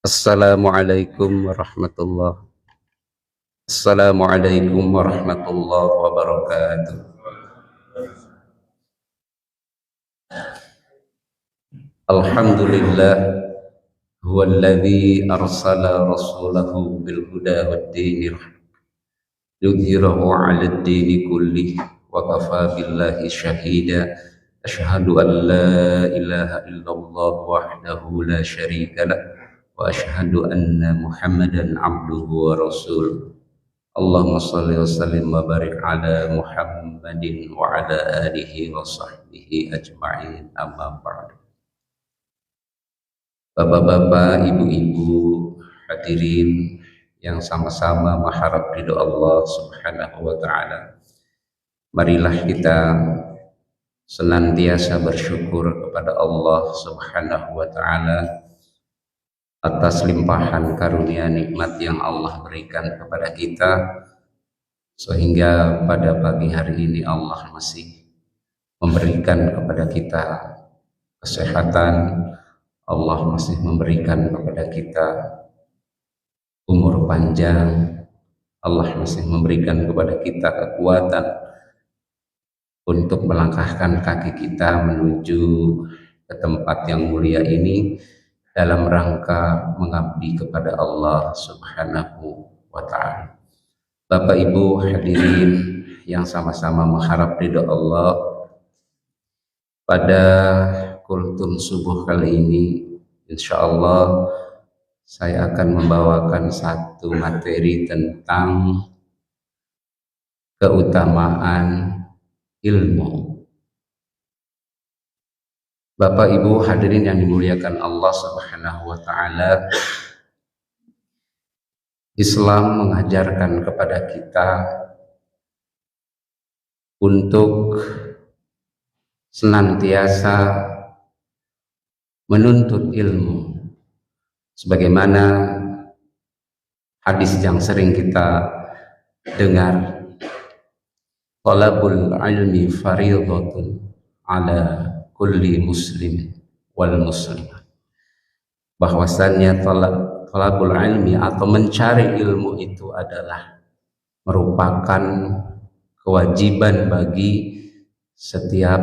Assalamualaikum warahmatullahi Assalamualaikum warahmatullahi wabarakatuh. Alhamdulillah huwallazi arsala rasulahu bil huda wad dinir yudhhirahu 'alad dini kullih wa kafa billahi syahida. Asyhadu an la ilaha illallah wahdahu la syarika lah wa asyhadu anna Muhammadan abduhu wa rasuluh. Allahumma shalli wa sallim wa barik ala Muhammadin wa ala alihi wa sahbihi ajma'in, amma ba'du. Bapak-bapak, ibu-ibu, hadirin yang sama-sama mengharap ridho Allah Subhanahu wa ta'ala, marilah kita senantiasa bersyukur kepada Allah Subhanahu wa ta'ala atas limpahan karunia nikmat yang Allah berikan kepada kita, sehingga pada pagi hari ini Allah masih memberikan kepada kita kesehatan, Allah masih memberikan kepada kita umur panjang, Allah masih memberikan kepada kita kekuatan untuk melangkahkan kaki kita menuju ke tempat yang mulia ini dalam rangka mengabdi kepada Allah Subhanahu wa ta'ala. Bapak Ibu hadirin yang sama-sama mengharap ridho Allah, pada kultum subuh kali ini insyaallah saya akan membawakan satu materi tentang keutamaan ilmu. Bapak Ibu hadirin yang dimuliakan Allah Subhanahu wa ta'ala, Islam mengajarkan kepada kita untuk senantiasa menuntut ilmu, sebagaimana hadis yang sering kita dengar, talabul ilmi fardhatun ala kulli muslim wal muslimah, bahwasannya talabul ilmi atau mencari ilmu itu adalah merupakan kewajiban bagi setiap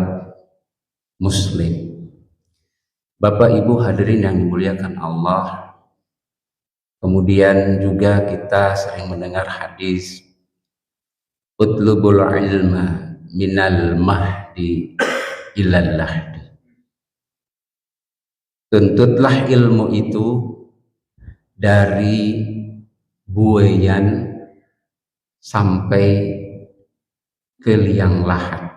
muslim. Bapak Ibu hadirin yang dimuliakan Allah, kemudian juga kita sering mendengar hadis utlubul ilma minal mahdi ilal lahdi, tuntutlah ilmu itu dari buayan sampai ke liang lahat.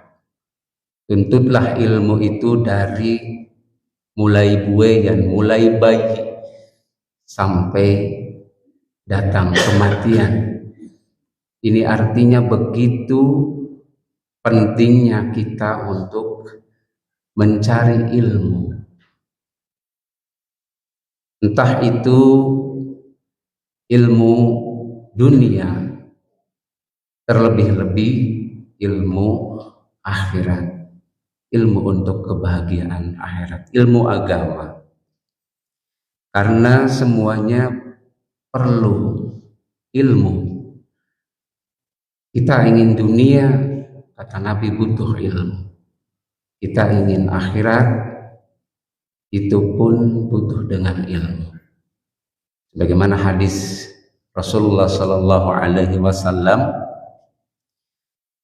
Tuntutlah ilmu itu dari mulai buayan, mulai bayi sampai datang kematian. Ini artinya begitu pentingnya kita untuk mencari ilmu, entah itu ilmu dunia, terlebih-lebih ilmu akhirat, ilmu untuk kebahagiaan akhirat, ilmu agama, karena semuanya perlu ilmu. Kita ingin dunia, kata Nabi, butuh ilmu. Kita ingin akhirat, itu pun butuh dengan ilmu. Sebagaimana hadis Rasulullah sallallahu alaihi wasallam,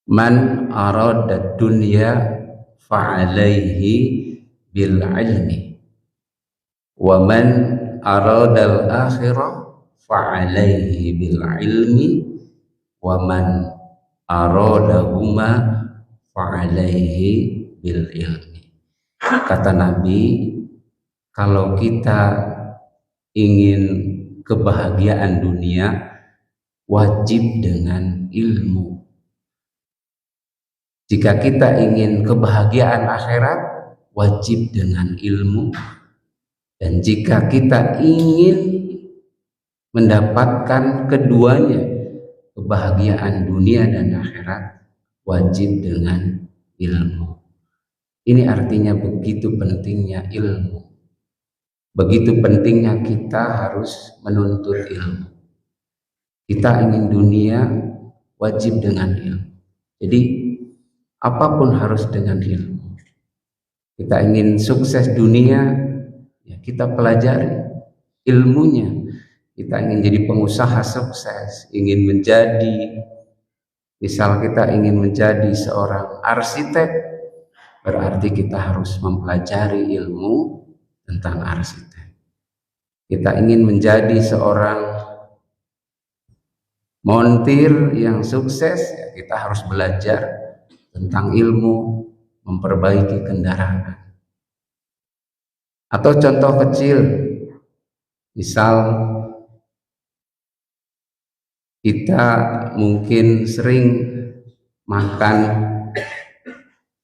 man arada dunya fa'alaihi bil ilmi wa man arada al akhirah fa'alaihi bil ilmi wa man aradahuma fa'alaihi bil ilmi. Kata Nabi, kalau kita ingin kebahagiaan dunia, wajib dengan ilmu. Jika kita ingin kebahagiaan akhirat, wajib dengan ilmu. Dan jika kita ingin mendapatkan keduanya, kebahagiaan dunia dan akhirat, wajib dengan ilmu. Ini artinya begitu pentingnya ilmu. Begitu pentingnya kita harus menuntut ilmu. Kita ingin dunia, wajib dengan ilmu. Jadi apapun harus dengan ilmu. Kita ingin sukses dunia, ya kita pelajari ilmunya. Kita ingin jadi pengusaha sukses, ingin menjadi, misal kita ingin menjadi seorang arsitek, berarti kita harus mempelajari ilmu tentang arsitek. Kita ingin menjadi seorang montir yang sukses, ya kita harus belajar tentang ilmu memperbaiki kendaraan. Atau contoh kecil, misal kita mungkin sering makan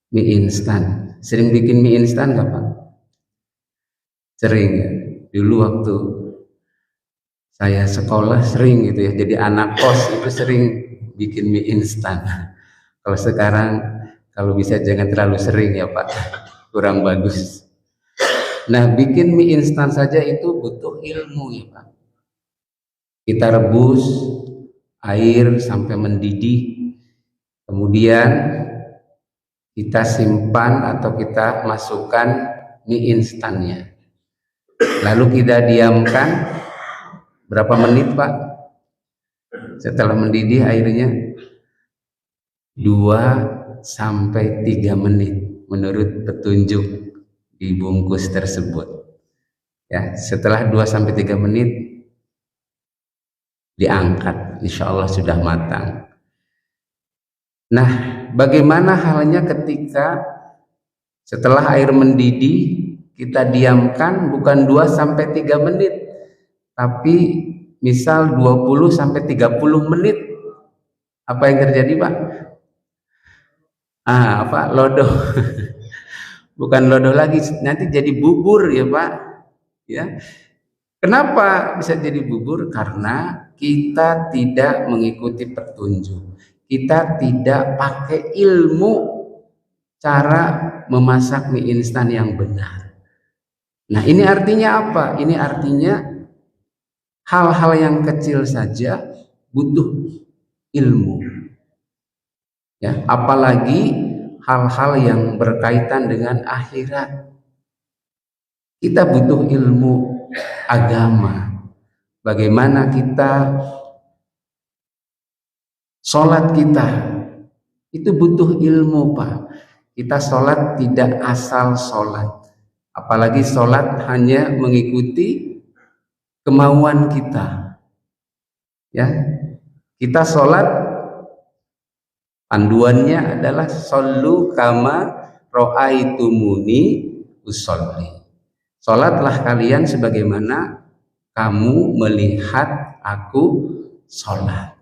mie instan. Sering bikin mie instan nggak Pak? Sering ya. Dulu waktu saya sekolah sering gitu ya. Jadi anak kos itu sering bikin mie instan. Kalau sekarang kalau bisa jangan terlalu sering ya Pak. Kurang bagus. Nah, bikin mie instan saja itu butuh ilmu ya Pak. Kita rebus air sampai mendidih, kemudian kita simpan atau kita masukkan mie instannya, lalu kita diamkan berapa menit Pak? Setelah mendidih airnya 2 sampai 3 menit menurut petunjuk di bungkus tersebut ya. Setelah 2 sampai 3 menit diangkat, insya Allah sudah matang. Nah, bagaimana halnya ketika setelah air mendidih kita diamkan bukan 2 sampai 3 menit, tapi misal 20 sampai 30 menit. Apa yang terjadi Pak? Apa? Lodoh. Bukan lodoh lagi, nanti jadi bubur ya Pak. Ya. Kenapa bisa jadi bubur? Karena kita tidak mengikuti petunjuk. Kita tidak pakai ilmu cara memasak mie instan yang benar. Nah, ini artinya apa? Ini artinya hal-hal yang kecil saja butuh ilmu. Ya, apalagi hal-hal yang berkaitan dengan akhirat. Kita butuh ilmu agama. Bagaimana kita sholat kita itu butuh ilmu Pak. Kita sholat tidak asal sholat, apalagi sholat hanya mengikuti kemauan kita. Ya, kita sholat panduannya adalah shollu kama ro'aitumuni usolli. Sholatlah kalian sebagaimana kamu melihat aku sholat.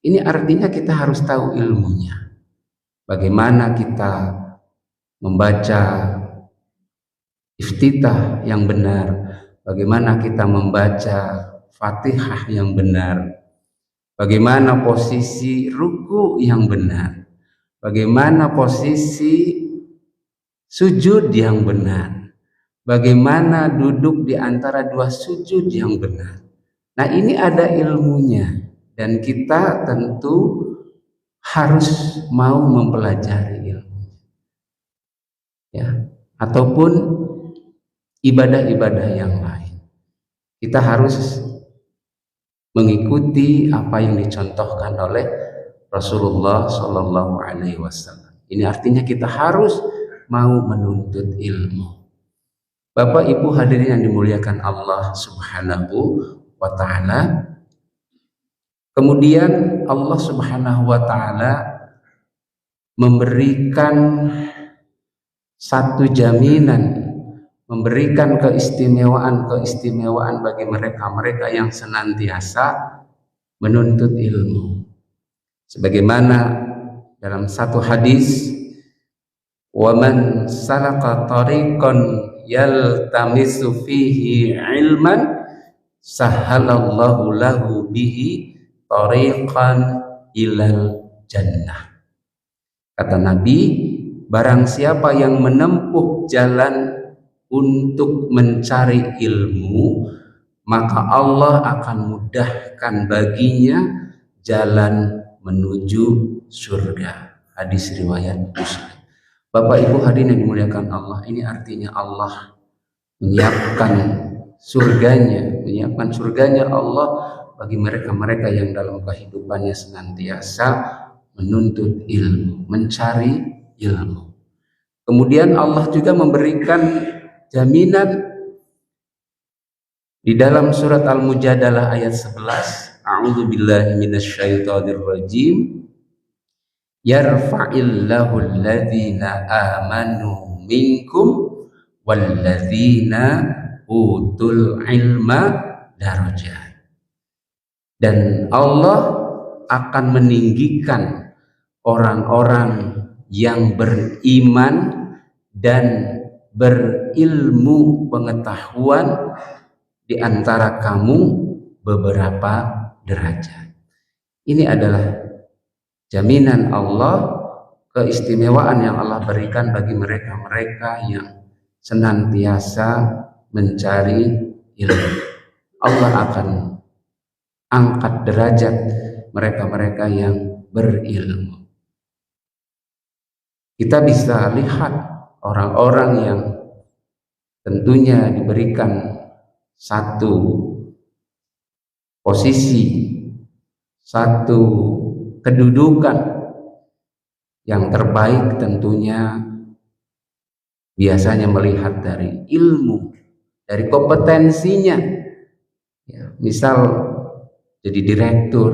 Ini artinya kita harus tahu ilmunya. Bagaimana kita membaca iftitah yang benar, bagaimana kita membaca Fatihah yang benar, bagaimana posisi ruku yang benar, bagaimana posisi sujud yang benar, bagaimana duduk di antara 2 sujud yang benar. Nah, ini ada ilmunya dan kita tentu harus mau mempelajari ilmu. Ya, ataupun ibadah-ibadah yang lain. Kita harus mengikuti apa yang dicontohkan oleh Rasulullah Shallallahu Alaihi Wasallam. Ini artinya kita harus mau menuntut ilmu. Bapak Ibu hadirin yang dimuliakan Allah Subhanahu wa Ta'ala. Kemudian Allah Subhanahu wa Ta'ala memberikan satu jaminan, memberikan keistimewaan bagi mereka yang senantiasa menuntut ilmu. Sebagaimana dalam satu hadis, "Waman salaka tariqan yaltamisu fihi ilman sahhalallahu lahu bihi tariqan ilal jannah." Kata Nabi, barang siapa yang menempuh jalan untuk mencari ilmu, maka Allah akan mudahkan baginya jalan menuju surga. Hadis riwayat Muslim. Bapak Ibu hadirin yang dimuliakan Allah, ini artinya Allah menyiapkan surganya Allah bagi mereka-mereka yang dalam kehidupannya senantiasa menuntut ilmu, mencari ilmu. Kemudian Allah juga memberikan jaminan di dalam surat Al-Mujadalah ayat 11, A'udzu billahi minasyaitonir rajim, yarfa'illahu alladhina amanu minkum walladzina utul ilma darajat. Dan Allah akan meninggikan orang-orang yang beriman dan berilmu pengetahuan di antara kamu beberapa derajat. Ini adalah jaminan Allah, keistimewaan yang Allah berikan bagi mereka-mereka yang senantiasa mencari ilmu. Allah akan angkat derajat mereka-mereka yang berilmu. Kita bisa lihat orang-orang yang tentunya diberikan satu posisi, satu kedudukan yang terbaik, tentunya biasanya melihat dari ilmu, dari kompetensinya. Ya, misal jadi direktur,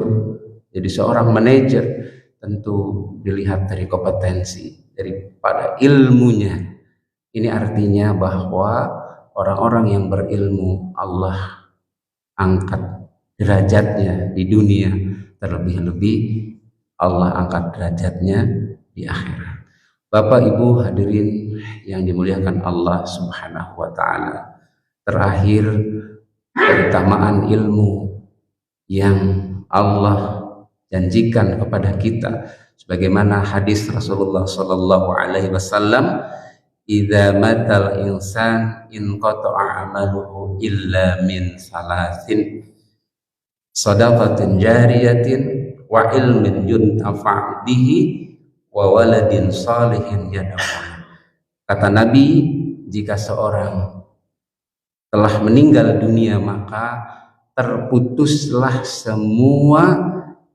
jadi seorang manajer, tentu dilihat dari kompetensi, daripada ilmunya. Ini artinya bahwa orang-orang yang berilmu Allah angkat derajatnya di dunia, terlebih-lebih Allah angkat derajatnya di akhirat. Bapak Ibu hadirin yang dimuliakan Allah Subhanahu wa taala, terakhir keutamaan ilmu yang Allah janjikan kepada kita sebagaimana hadis Rasulullah sallallahu alaihi wasallam, "Idza matal insan inqata'a amaluhu illa min salasin, shadaqatin jariyatin wa ilmin yuntafa'u bihi wa waladin salihin yad'u." Kata Nabi, jika seorang telah meninggal dunia maka terputuslah semua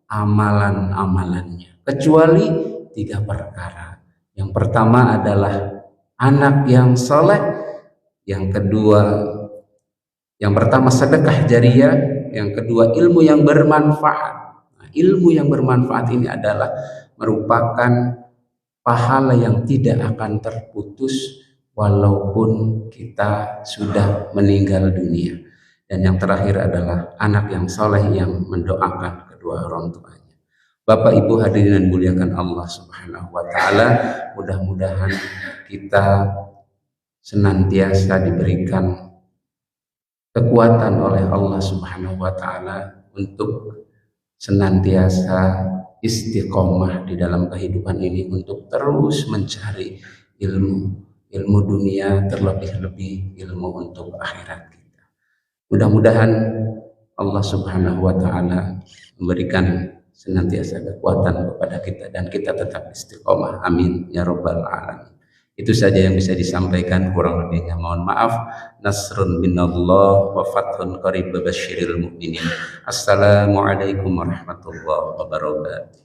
amalan-amalannya kecuali 3 perkara. Yang pertama adalah anak yang soleh, yang pertama sedekah jariyah, yang kedua ilmu yang bermanfaat. Nah, ilmu yang bermanfaat ini adalah merupakan pahala yang tidak akan terputus walaupun kita sudah meninggal dunia. Dan yang terakhir adalah anak yang soleh yang mendoakan kedua orang tuanya. Bapak Ibu hadirin dan muliakan Allah Subhanahu wa taala, mudah-mudahan kita senantiasa diberikan kekuatan oleh Allah Subhanahu wa taala untuk senantiasa istiqomah di dalam kehidupan ini, untuk terus mencari ilmu dunia, terlebih-lebih ilmu untuk akhirat kita. Mudah-mudahan Allah Subhanahu wa taala memberikan senantiasa kekuatan kepada kita dan kita tetap istiqomah. Amin ya rabbal alamin. Itu saja yang bisa disampaikan, kurang lebihnya mohon maaf. Nasrun minallah wa fathun qarib basyiril mu'minin. Assalamualaikum warahmatullahi wabarakatuh.